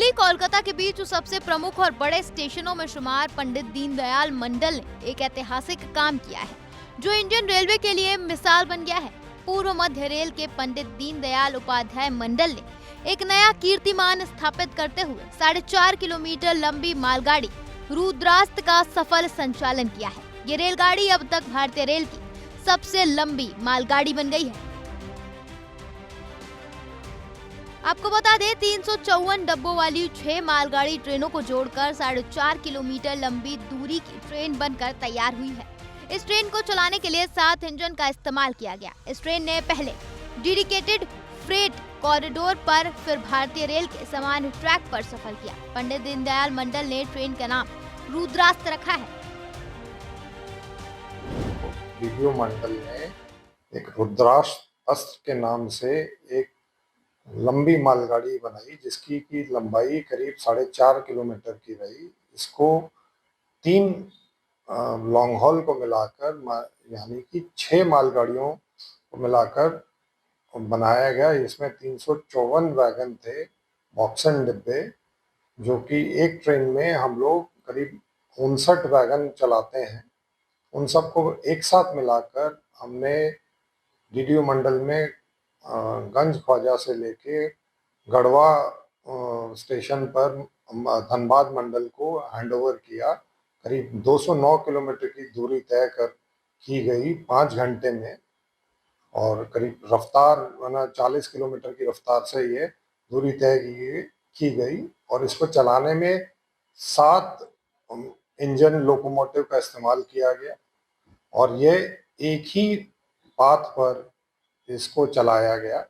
दिल्ली कोलकाता के बीच सबसे प्रमुख और बड़े स्टेशनों में शुमार पंडित दीनदयाल मंडल ने एक ऐतिहासिक काम किया है जो इंडियन रेलवे के लिए मिसाल बन गया है। पूर्व मध्य रेल के पंडित दीनदयाल उपाध्याय मंडल ने एक नया कीर्तिमान स्थापित करते हुए 4.5 किलोमीटर लंबी मालगाड़ी रुद्रास्त का सफल संचालन किया है। ये रेलगाड़ी अब तक भारतीय रेल की सबसे लंबी मालगाड़ी बन गई है। आपको बता दें 354 डब्बों वाली 6 मालगाड़ी ट्रेनों को जोड़कर 4.5 किलोमीटर लंबी दूरी की ट्रेन बनकर तैयार हुई है। इस ट्रेन को चलाने के लिए 7 इंजन का इस्तेमाल किया गया। इस ट्रेन ने पहले डेडिकेटेड फ्रेट कॉरिडोर पर फिर भारतीय रेल के समान ट्रैक पर सफर किया। पंडित दीनदयाल मंडल ने ट्रेन का नाम रुद्रास्त रखा है। डीडीओ मंडल ने एक रुद्रास्त के नाम से एक लंबी मालगाड़ी बनाई जिसकी की लंबाई करीब 4.5 किलोमीटर की रही। इसको 3 लॉन्ग हॉल को मिलाकर यानी कि 6 मालगाड़ियों को मिलाकर बनाया गया। इसमें 354 वैगन थे, बॉक्सन डिब्बे, जो कि एक ट्रेन में हम लोग करीब 59 वैगन चलाते हैं। उन सबको एक साथ मिलाकर हमने डीडीओ मंडल में गंज ख्वाजा से लेके गढ़वा स्टेशन पर धनबाद मंडल को हैंडओवर किया। करीब 209 किलोमीटर की दूरी तय की गई 5 घंटे में और करीब रफ्तार 40 किलोमीटर की रफ्तार से ये दूरी तय की गई और इसको चलाने में 7 इंजन लोकोमोटिव का इस्तेमाल किया गया और ये एक ही पाथ पर इसको चलाया गया।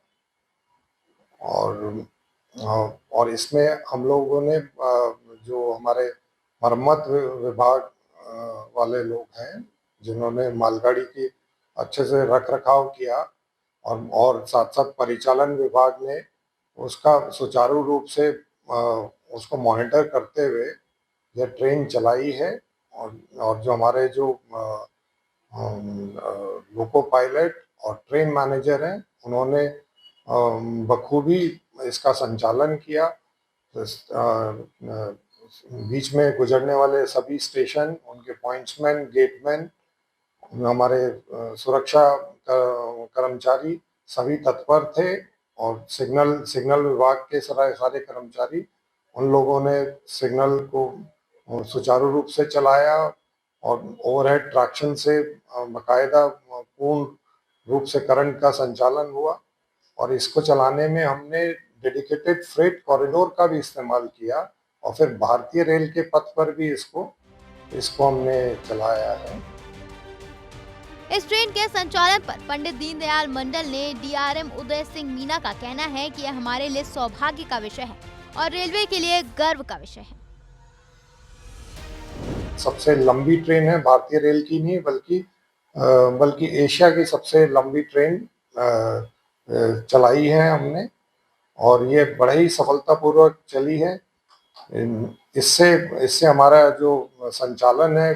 और इसमें हम लोगों ने जो हमारे मरम्मत विभाग वाले लोग हैं जिन्होंने मालगाड़ी की अच्छे से रख रखाव किया और साथ साथ परिचालन विभाग ने उसका सुचारू रूप से उसको मॉनिटर करते हुए यह ट्रेन चलाई है। और जो हमारे जो लोको पायलट और ट्रेन मैनेजर हैं उन्होंने बखूबी इसका संचालन किया। बीच में गुजरने वाले सभी स्टेशन, उनके पॉइंट्समैन, गेटमैन, हमारे सुरक्षा कर्मचारी सभी तत्पर थे और सिग्नल विभाग के सारे कर्मचारी, उन लोगों ने सिग्नल को सुचारू रूप से चलाया और ओवरहेड ट्रैक्शन से बाकायदा पूर्ण रूप से करंट का संचालन हुआ। और इसको चलाने में हमने डेडिकेटेड फ्रेट कॉरिडोर का भी इस्तेमाल किया और फिर भारतीय रेल के पथ पर भी इसको हमने चलाया है। इस ट्रेन के संचालन पर पंडित दीनदयाल मंडल ने डीआरएम उदय सिंह मीना का कहना है कि यह हमारे लिए सौभाग्य का विषय है और रेलवे के लिए गर्व का विषय है। सबसे लंबी ट्रेन है, भारतीय रेल की नहीं बल्कि एशिया की सबसे लंबी ट्रेन चलाई है हमने और ये बड़ा ही सफलतापूर्वक चली है। इससे हमारा जो संचालन है,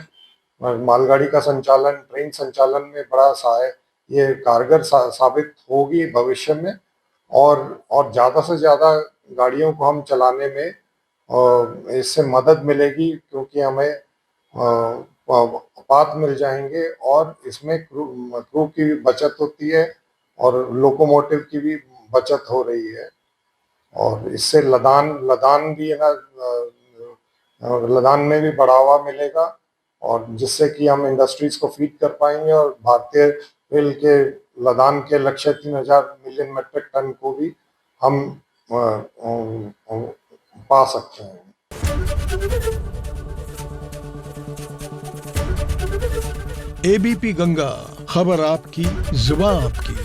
मालगाड़ी का संचालन, ट्रेन संचालन में बड़ा ये कारगर साबित होगी भविष्य में और ज़्यादा से ज़्यादा गाड़ियों को हम चलाने में इससे मदद मिलेगी क्योंकि हमें पाथ मिल जाएंगे और इसमें क्रू की भी बचत होती है और लोकोमोटिव की भी बचत हो रही है और इससे लदान भी है ना, लदान में भी बढ़ावा मिलेगा और जिससे कि हम इंडस्ट्रीज को फीड कर पाएंगे और भारतीय रेल के लदान के लक्ष्य 3000 मिलियन मीट्रिक टन को भी हम पा सकते हैं। एबीपी गंगा, खबर आपकी, जुबान आपकी।